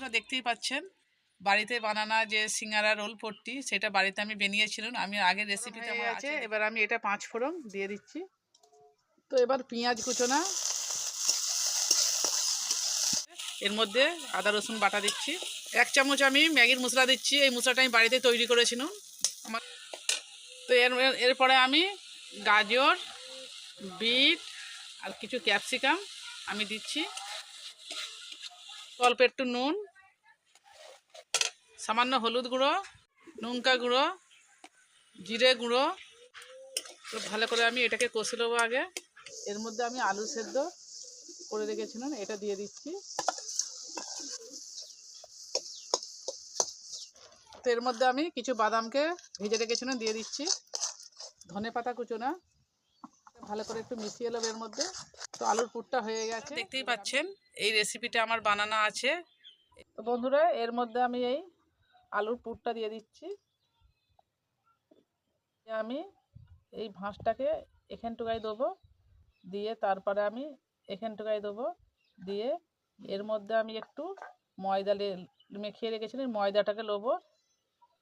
বন্ধুরা দেখতেই পাচ্ছেন বাড়িতে বানানো যে সিঙ্গারা রোল পট্টি সেটা বাড়িতে আমি বানিয়েছিলাম। আমি আগের রেসিপিতে আমার আছে। এবার আমি এটা 5 ফোড়ন দিয়ে দিচ্ছি। তো এবার পেঁয়াজ কুচোনা, এর মধ্যে আদা রসুন বাটা দিচ্ছি। 1 চামচ আমি ম্যাগির মশলা দিচ্ছি। এই মশলাটা আমি বাড়িতে তৈরি করেছিলাম আমার। তো এরপরে আমি গাজর, বিট আর কিছু ক্যাপসিকাম আমি দিচ্ছি। অল্প একটু নুন, সামান্য হলুদ গুঁড়ো, লঙ্কা গুঁড়ো, জিরে গুঁড়ো। তো ভালো করে আমি এটাকে কষে নেবো আগে। এর মধ্যে আমি আলু সেদ্ধ করে রেখেছিলাম, এটা দিয়ে দিচ্ছি। তো এর মধ্যে আমি কিছু বাদামকে ভেজে রেখেছিলাম দিয়ে দিচ্ছি। ধনে পাতা কুচোনা ভালো করে একটু মিশিয়ে নেবো এর মধ্যে। তো আলুর পুরটা হয়ে গেছে, দেখতেই পাচ্ছেন এই রেসিপিটা আমার বানানো আছে। তো বন্ধুরা এর মধ্যে আমি এই আলুর পুরটা দিয়ে দিচ্ছি। আমি এই ভাঁজটাকে এখানটুকায় দেবো, দিয়ে তারপরে আমি এখানটুকায় দেবো, দিয়ে এর মধ্যে আমি একটু ময়দা মেখিয়ে রেখেছিলাম, ময়দাটাকে নেবো।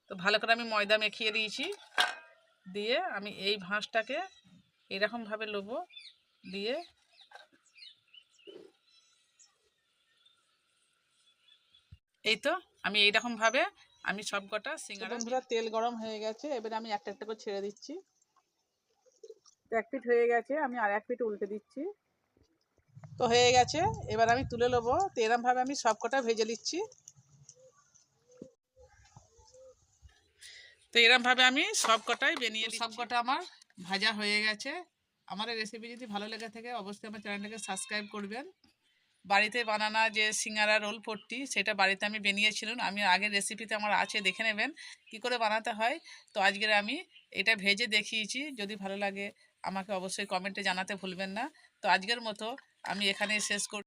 তো ভালো করে আমি ময়দা মেখিয়ে দিয়েছি, দিয়ে আমি এই ভাঁজটাকে এরকমভাবে নেবো, দিয়ে এই তো আমি এইরকমভাবে আমি সব কটা সিঙ্গারা। বন্ধুরা তেল গরম হয়ে গেছে, এবারে আমি একটা একটা করে ছেড়ে দিচ্ছি। এক পিঠ হয়ে গেছে, আমি আর এক পিঠ উল্টে দিচ্ছি। তো হয়ে গেছে, এবার আমি তুলে নেবো। তো এরকমভাবে আমি সব কটা ভেজে নিচ্ছি। তো এরকমভাবে আমি সব কটাই বানিয়ে সব কটা আমার ভাজা হয়ে গেছে। আমার এই রেসিপি যদি ভালো লেগে থাকে অবশ্যই আমার চ্যানেলটাকে সাবস্ক্রাইব করবেন। বাড়িতে বানানো যে সিঙ্গারা রোল পট্টি সেটা বাড়িতে আমি বানিয়েছিলাম। আমি আগের রেসিপিতে আমার আছে, দেখে নেবেন কি করে বানাতে হয়। তো আজকের আমি এটা ভেজে দেখিয়েছি। যদি ভালো লাগে আমাকে অবশ্যই কমেন্টে জানাতে ভুলবেন না। তো আজকের মতো আমি এখানে শেষ করছি।